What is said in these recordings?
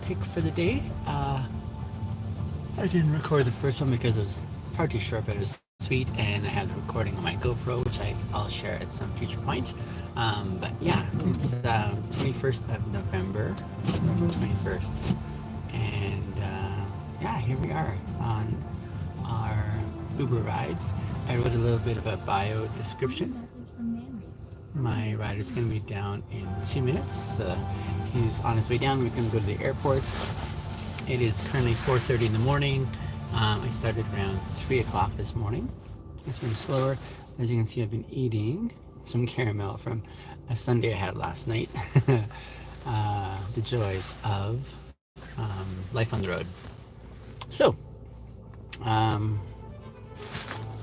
pick for the day. I didn't record the first one because it was far too short, but it was sweet, and I have the recording on my GoPro, which I'll share at some future point. But yeah, it's the 21st of November, 21st, and yeah, here we are on our Uber rides. I wrote a little bit of a bio description. My rider's going to be down in 2 minutes. He's on his way down. We're going to go to the airport. It is currently 4:30 in the morning. I started around 3 o'clock this morning. It's been slower. As you can see, I've been eating some caramel from a sundae I had last night. The joys of life on the road. So,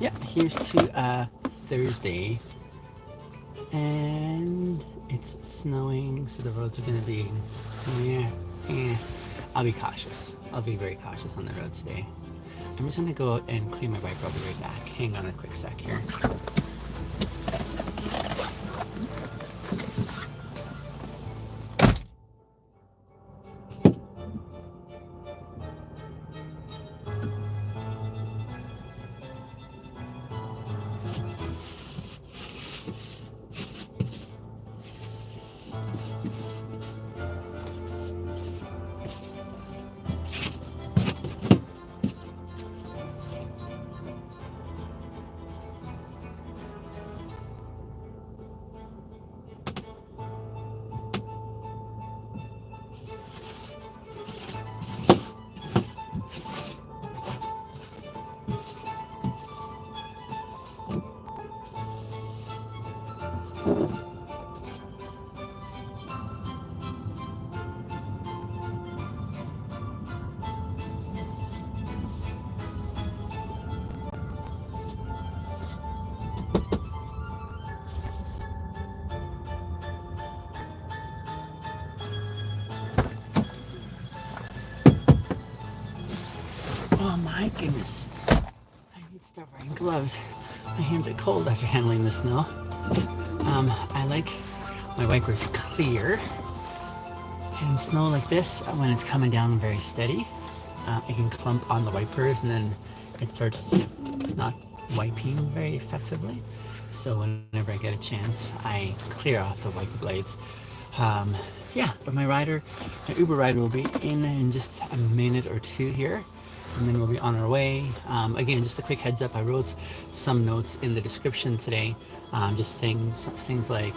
yeah, here's to Thursday. And it's snowing, so the roads are going to be, I'll be cautious. I'll be very cautious on the road today. I'm just going to go out and clean my bike. I'll be right back. Hang on a quick sec here. Oh my goodness. I need to start wearing gloves. My hands are cold after handling the snow. I like my wipers clear. And snow like this, when it's coming down very steady, it can clump on the wipers and then it starts not wiping very effectively. So whenever I get a chance, I clear off the wiper blades. Yeah, but my Uber ride will be in just a minute or two here. And then we'll be on our way. Again, just a quick heads up, I wrote some notes in the description today. Just things like,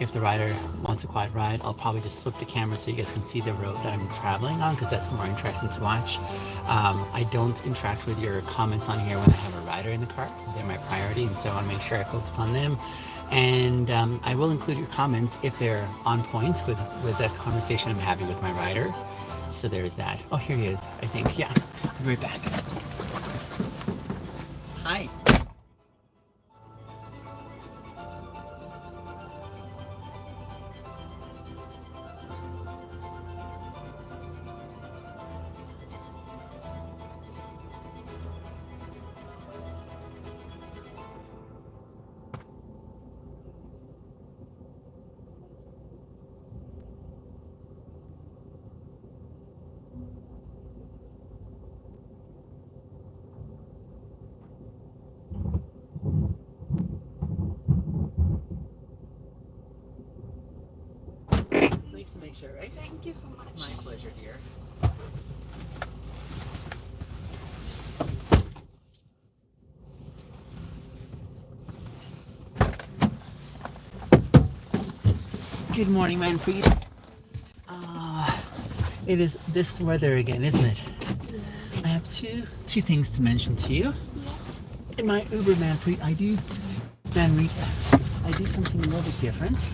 if the rider wants a quiet ride, I'll probably just flip the camera so you guys can see the road that I'm traveling on, because that's more interesting to watch. I don't interact with your comments on here when I have a rider in the car. They're my priority, and so I want to make sure I focus on them. And I will include your comments if they're on point with the conversation I'm having with my rider. So there's that. Oh, here he is, I think. Yeah, I'll be right back. Hi. Nice to make sure, right? Thank you so much. My pleasure, dear. Good morning, Manfred. It is this weather again, isn't it? I have two things to mention to you. In my Uber Manfred, I do something a little bit different.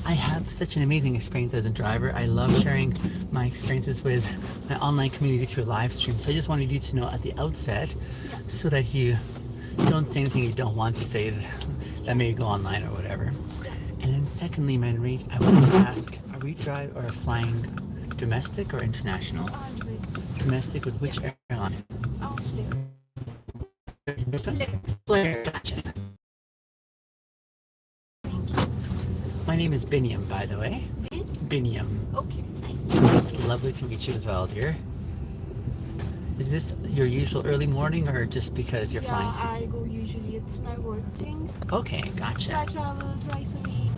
I have such an amazing experience as a driver. I love sharing my experiences with my online community through live stream. So I just wanted you to know at the outset, so that you don't say anything you don't want to say that may go online or whatever. And then secondly, Manfred, I wanted to ask, are we flying domestic or international? Domestic with which airline? Flair. Gotcha. My name is Biniam, by the way. Biniam. Okay, nice. It's lovely to meet you as well, dear. Is this your usual early morning or just because you're flying? Yeah, I go usually. It's my work thing. Okay, So I gotcha. travel twice a week.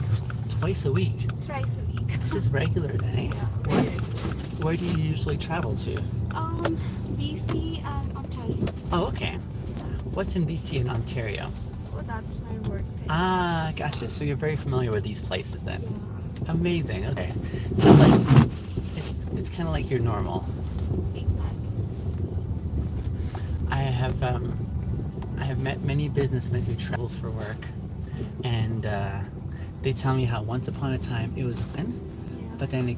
Twice a week. Thrice a week. This is regular then, eh? Yeah, Where, very where do you usually travel to? BC and Ontario. Oh, okay. What's in BC and Ontario? Oh, that's my work thing. Ah, gotcha. So you're very familiar with these places then. Yeah, Amazing. Okay. So like, it's kind of like your normal. exactly. I have met many businessmen who travel for work, and they tell me how once upon a time it was fun, Yeah, but then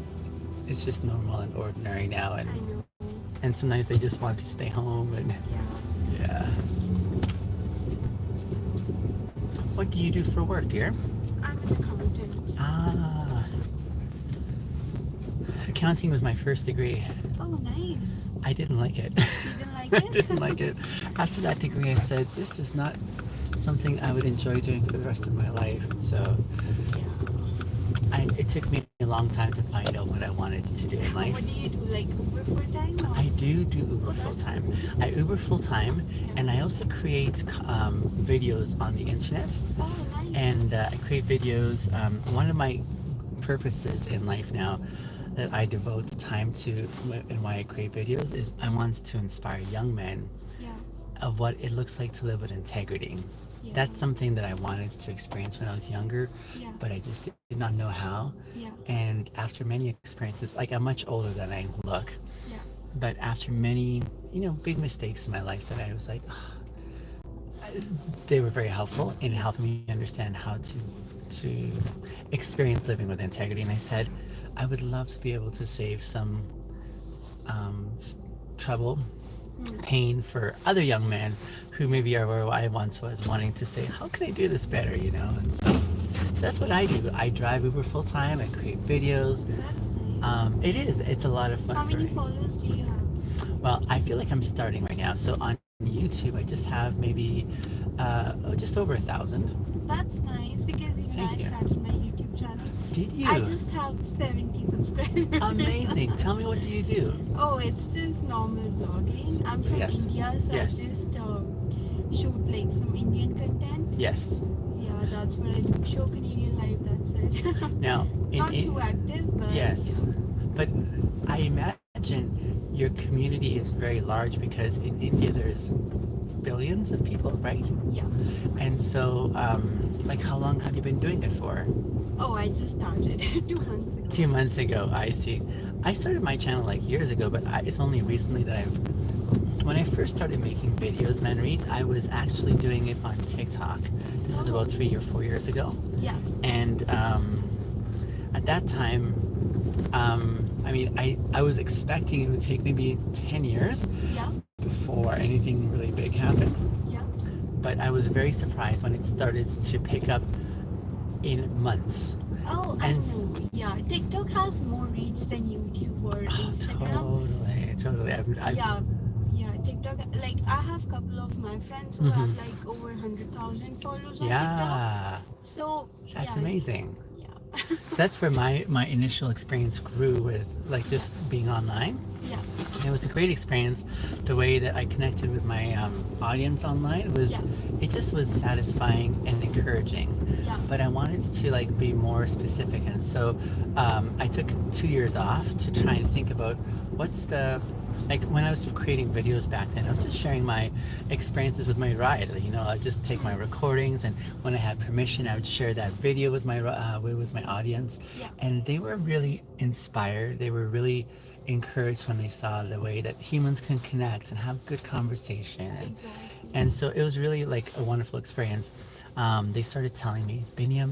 it's just normal and ordinary now, I know. and sometimes they just want to stay home and Yeah. yeah. What do you do for work, dear? I'm an accountant. Ah, accounting was my first degree. Oh, nice. I didn't like it. You didn't like I it? didn't like it. After that degree, I said, this is not something I would enjoy doing for the rest of my life. So it took me a long time to find out what I wanted to do in life. What do you do? Like Uber full time? Or? I do Uber Oh, full that's time. nice. I Uber full time, and I also create videos on the internet. Oh, nice. And I create videos. One of my purposes in life now that I devote time to and why I create videos is I want to inspire young men Yeah. of what it looks like to live with integrity. Yeah. That's something that I wanted to experience when I was younger, Yeah. but I just did not know how. Yeah. And after many experiences, like I'm much older than I look, Yeah. but after many, big mistakes in my life that I was like, they were very helpful in helping me understand how to experience living with integrity. And I said, I would love to be able to save some trouble, pain for other young men who maybe are where I once was, wanting to say, how can I do this better, And so that's what I do. I drive Uber full time. I create videos. That's nice. It's a lot of fun. How for many me. followers do you have? Well, I feel like I'm starting right now. So on YouTube, I just have maybe just over 1,000. That's nice because even Thank I you. started my YouTube channel. Did you? I just have 70 subscribers. Amazing. Tell me, what do you do? Oh, it's just normal vlogging. I'm from Yes. India, so Yes. I just shoot like some Indian content. Yes. Yeah, that's what I do. Show Canadian life, that's it. Now, Not too active, but yes, but I imagine your community is very large because in India there's billions of people, right? yeah. And so, like, how long have you been doing it for? Oh, I just started 2 months ago. 2 months ago, I see. I started my channel like years ago, but it's only recently that when I first started making videos, Manreet, I was actually doing it on TikTok. This is about 3 or 4 years ago. Yeah. And at that time, I was expecting it would take maybe 10 years Yeah. before anything really big happened. Yeah. But I was very surprised when it started to pick up in months. Oh, I know. Yeah, TikTok has more reach than YouTube or Instagram. Totally. Yeah, TikTok. Like I have a couple of my friends who have like over 100,000 followers on TikTok. Yeah, So that's yeah, amazing. Yeah. So that's where my initial experience grew with, like, just being online. Yeah. And it was a great experience. The way that I connected with my audience online was, it just was satisfying and encouraging. Yeah. But I wanted to like be more specific, and so I took 2 years off to try and think about what's the, like, when I was creating videos back then, I was just sharing my experiences with my ride. I'd just take my recordings, and when I had permission, I would share that video with my audience. Yeah. And they were really inspired. They were really encouraged when they saw the way that humans can connect and have good conversation. Exactly. And so it was really like a wonderful experience. They started telling me, Biniam,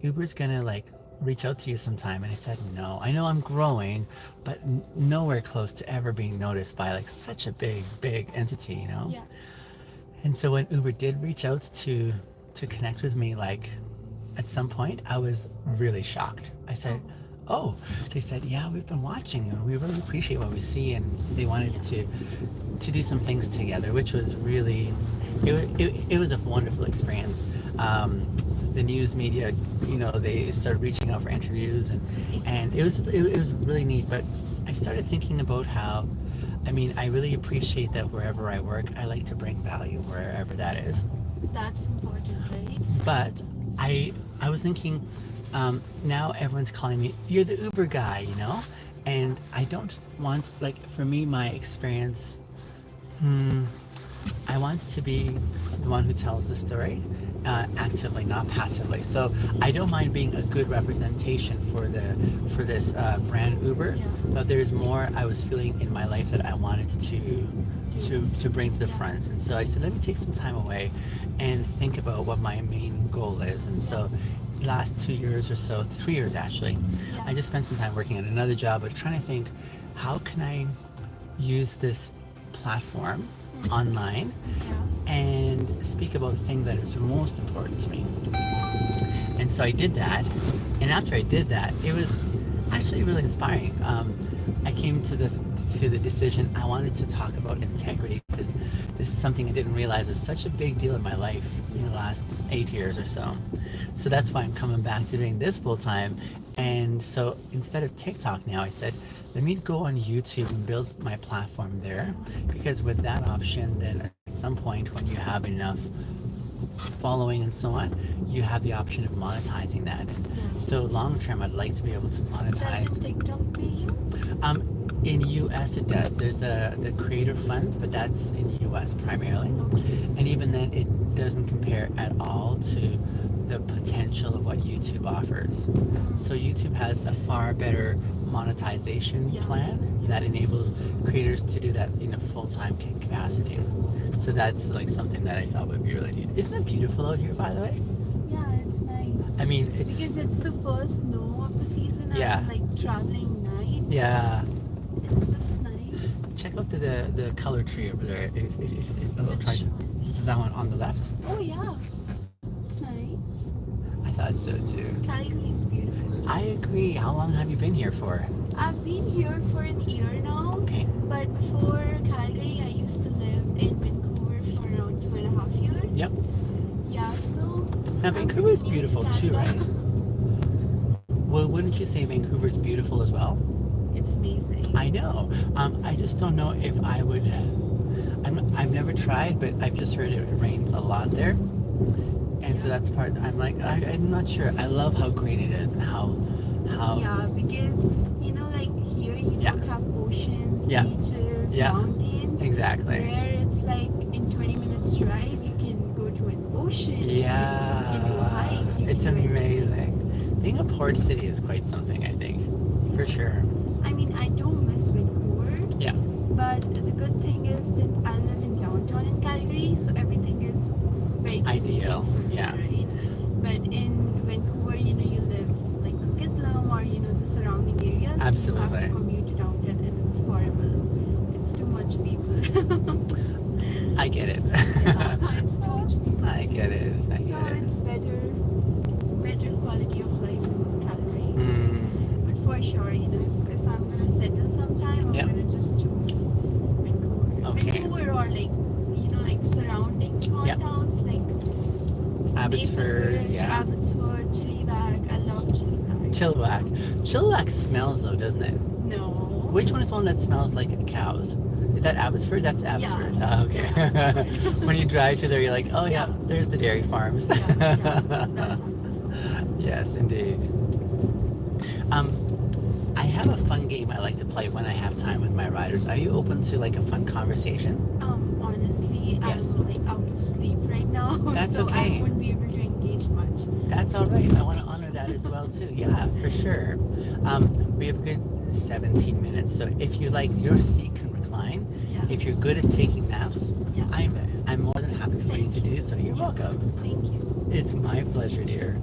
Uber's gonna like reach out to you sometime. And I said, no, I know I'm growing, but nowhere close to ever being noticed by like such a big entity, Yeah. And so when Uber did reach out to connect with me, like at some point, I was really shocked. I said, oh, they said, yeah, we've been watching you. We really appreciate what we see. And they wanted to do some things together, which was really, it was a wonderful experience. the news media, they started reaching out for interviews, and it was really neat. But I started thinking about how, I really appreciate that wherever I work, I like to bring value wherever that is. That's important, right? But I was thinking, now everyone's calling me, you're the Uber guy, and I don't want, like, for me, my experience, I want to be the one who tells the story, actively, not passively. So I don't mind being a good representation for this brand Uber, Yeah. but there's more I was feeling in my life that I wanted to bring to the front. And so I said, let me take some time away and think about what my main goal is. And so last 2 years or so, 3 years actually, Yeah. I just spent some time working at another job, but trying to think, how can I use this platform online Yeah. and speak about the thing that is most important to me. And so I did that, and after I did that, it was actually really inspiring. I came to the decision I wanted to talk about integrity, because this is something I didn't realize is such a big deal in my life in the last 8 years or so. So that's why I'm coming back to doing this full time. And so instead of TikTok now, I said, let me go on YouTube and build my platform there, because with that option, then at some point when you have enough following and so on, you have the option of monetizing that. So long term, I'd like to be able to monetize. Does TikTok pay you? In US it does. There's the creator fund, but that's in US primarily. And even then, it doesn't compare at all to the potential of what YouTube offers. So YouTube has a far better monetization plan that enables creators to do that in a full-time capacity. So that's like something that I thought would be really neat. Isn't it beautiful out here, by the way? Yeah, it's nice. It's Because it's the first snow of the season. Yeah. And like traveling night. yeah. It's nice. Check out the color tree over there. If I'll try Which one? that one on the left. Oh yeah. It's nice. I thought so too. Calgary is beautiful. I agree. How long have you been here for? I've been here for an year now. Okay. But before Calgary, I used to live in Vancouver for around 2.5 years. Yep. Yeah, so. Now Vancouver is beautiful too, right? Canada. Well, wouldn't you say Vancouver is beautiful as well? It's amazing. I know. I just don't know if I would. I've never tried, but I've just heard it rains a lot there, and so that's part. I'm like, I'm not sure. I love how green it is and how. Yeah, because like here you don't have oceans, Yeah. beaches, Yeah. mountains. Exactly. Where it's like in 20 minutes drive, you can go to an ocean. You can do a hike. You It's can do amazing. Being a port city is quite something, I think, for sure. I don't miss Vancouver. Yeah. But the good thing is that I live in downtown in Calgary, so everything is very Ideal, convenient for me, yeah. right? But in Vancouver, you live like Coquitlam or the surrounding areas. Absolutely. You have to commute to downtown, and it's horrible. It's too much people. I get it. Yeah, it's too much people. I get it. I So get it. it's better quality of life in Calgary. Mm, But for sure, if I'm gonna settle sometime, I'm Yeah. gonna just choose Vancouver. Okay. Vancouver or like surrounding small Yeah. towns like Abbotsford, Maple Ridge, yeah. Abbotsford, Chilliwack. I love Chilliwack. Chilliwack. Chilliwack smells though, doesn't it? No. Which one is the one that smells like cows? Is that Abbotsford? That's Abbotsford. Oh, okay. When you drive through there, you're like, oh yeah, there's the dairy farms. That's Abbotsford. Yes, indeed. I have a fun game I like to play when I have time with my riders. Are you open to like a fun conversation? Honestly, Yes. I'm like out of sleep right now. That's so okay. I wouldn't be able to engage much. That's all right. I want to honor that as well too. Yeah, for sure. We have a good 17 minutes, so if you like, your seat can recline. Yeah. If you're good at taking naps, Yeah. I'm more than happy for you to do so. You're welcome. Thank you. It's my pleasure, dear.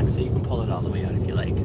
back so you can pull it all the way out if you like.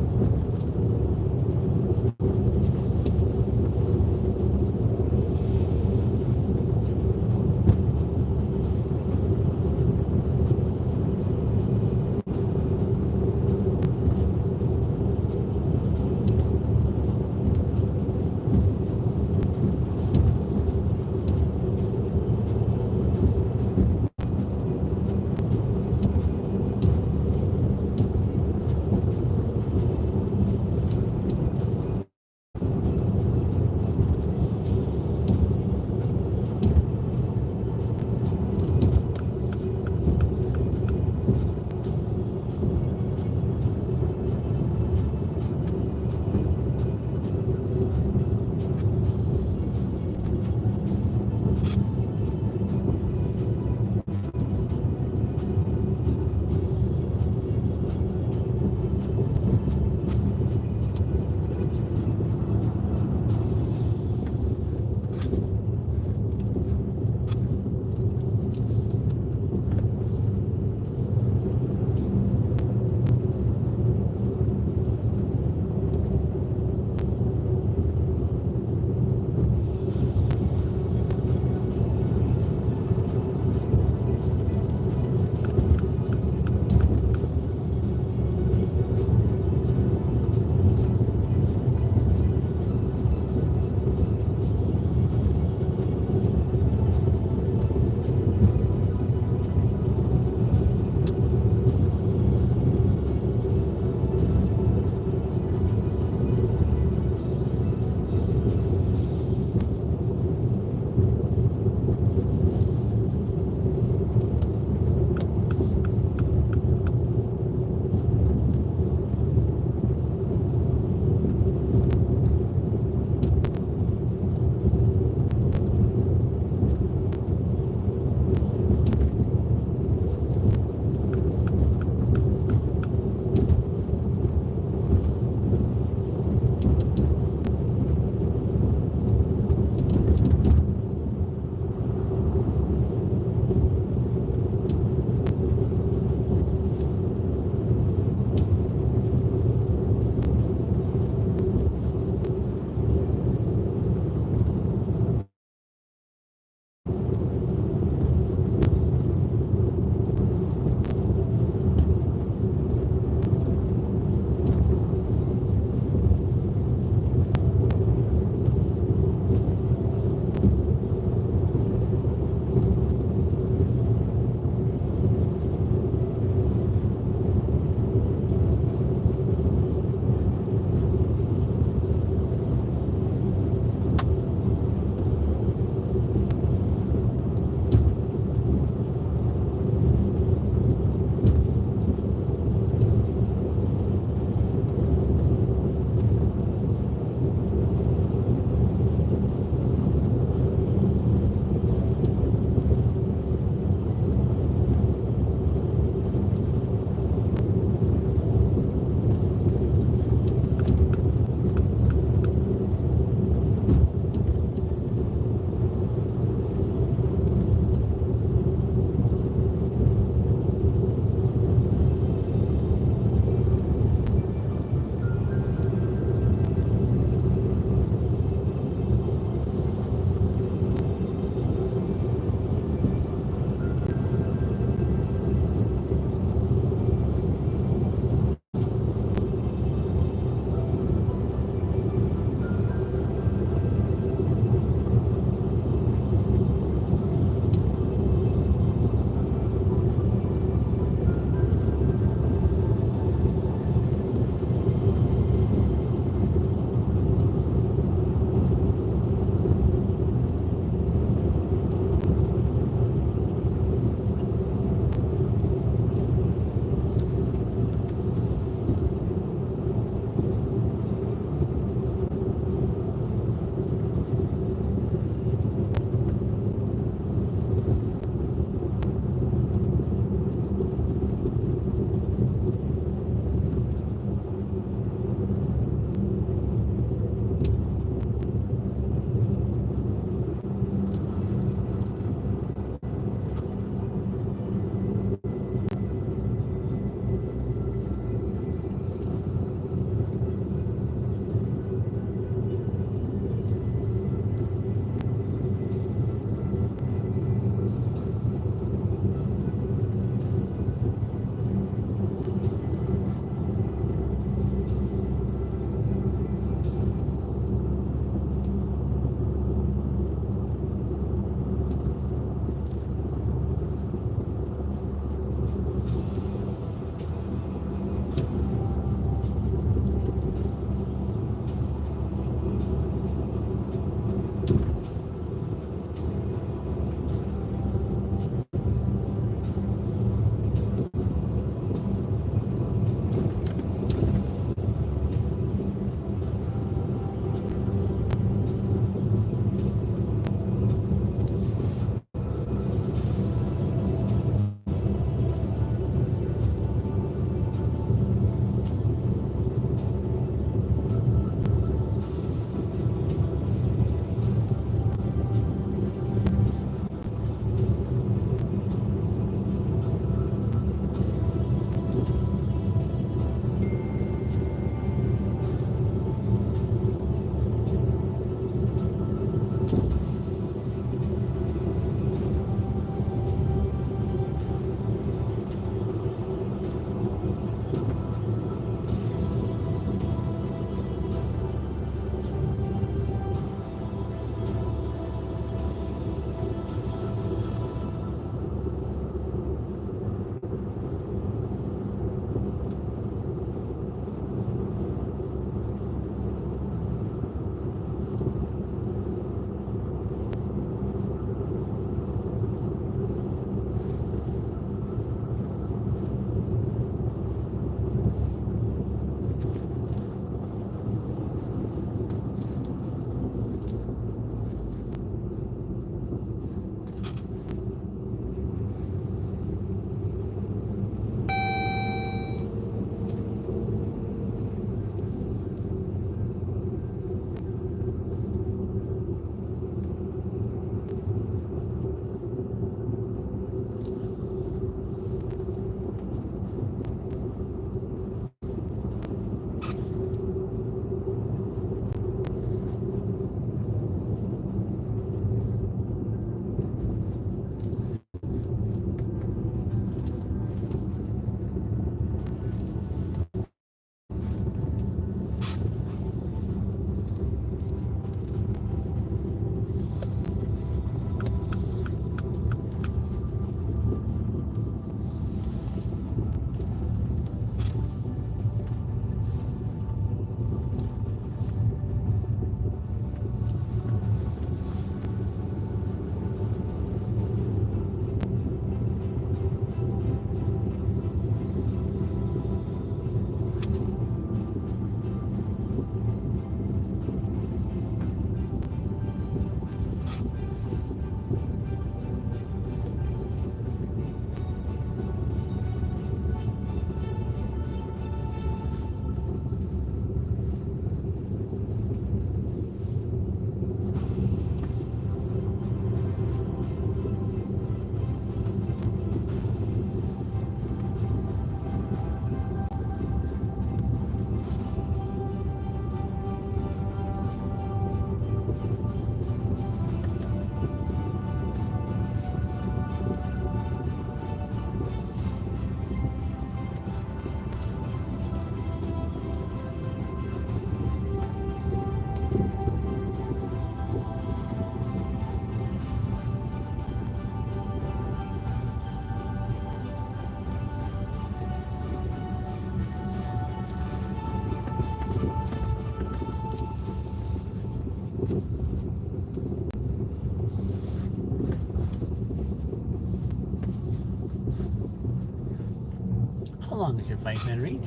long is your flight, Henry?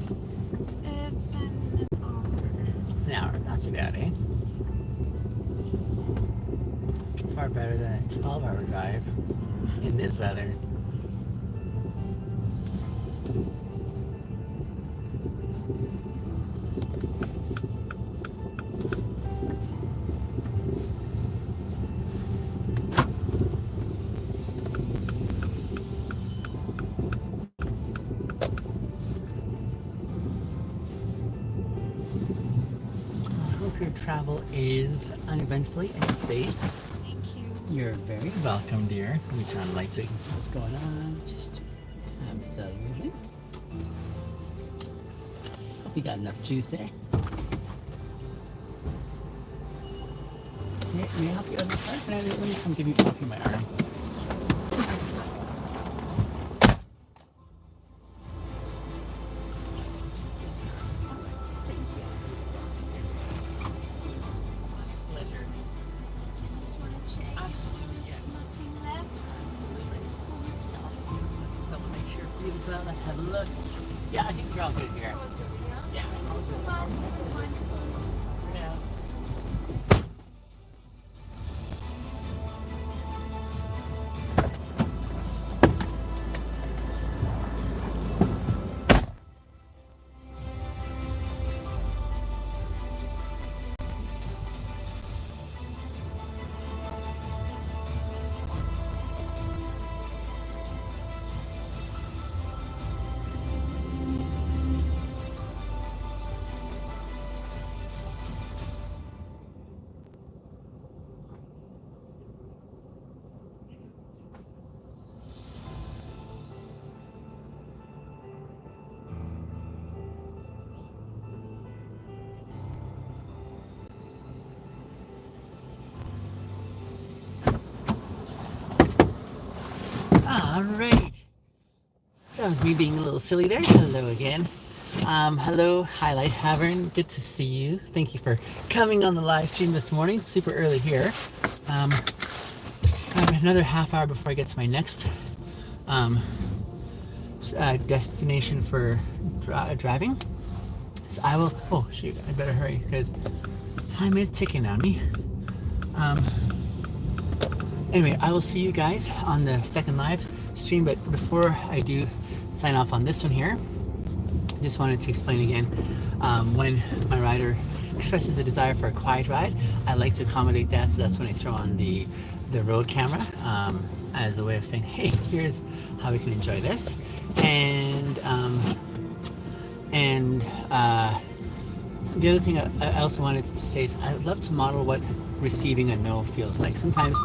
It's an hour. An hour, not too bad, eh? Far better than a 12-hour drive in this weather. I hope your travel is uneventfully and safe. Thank you. You're very welcome, dear. Let me turn on the light so you can see what's going on. Just Absolutely. Hope you got enough juice there. May I help you out of the car? Let me come give you coffee in my arm. Pleasure. just want to check. Absolutely, yes. There's nothing left. Absolutely. So much stuff. Let's double make sure for you as well. Let's have a look. Yeah, I think you're all good here. Yeah. All good. Wonderful. Yeah. All right. That was me being a little silly there. Hello again. Hello, Highlight Havern. Good to see you. Thank you for coming on the live stream this morning. Super early here. I have another half hour before I get to my next destination for driving. So I will. Oh shoot! I better hurry because time is ticking on me. Anyway, I will see you guys on the second live stream, but before I do sign off on this one here, I just wanted to explain again, when my rider expresses a desire for a quiet ride, I like to accommodate that, so that's when I throw on the road camera as a way of saying, hey, here's how we can enjoy this. And the other thing I also wanted to say is I'd love to model what receiving a no feels like. Sometimes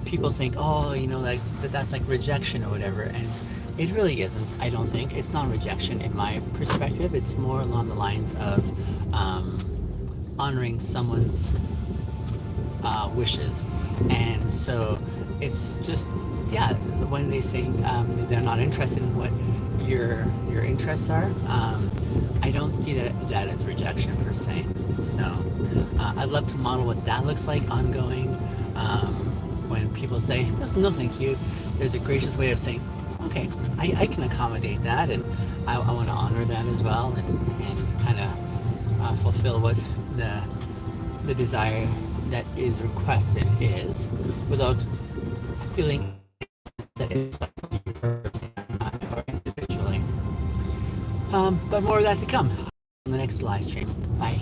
people think, oh, you know, like that's like rejection or whatever, and it really isn't. I don't think it's not rejection in my perspective. It's more along the lines of honoring someone's wishes, and so it's just, yeah, when they say they're not interested in what your interests are, I don't see that as rejection per se. So I'd love to model what that looks like ongoing. When people say no thank you, there's a gracious way of saying, okay, I can accommodate that, and I want to honor that as well, and kind of fulfill what the desire that is requested is, without feeling that it's or individually. But more of that to come on the next live stream. Bye.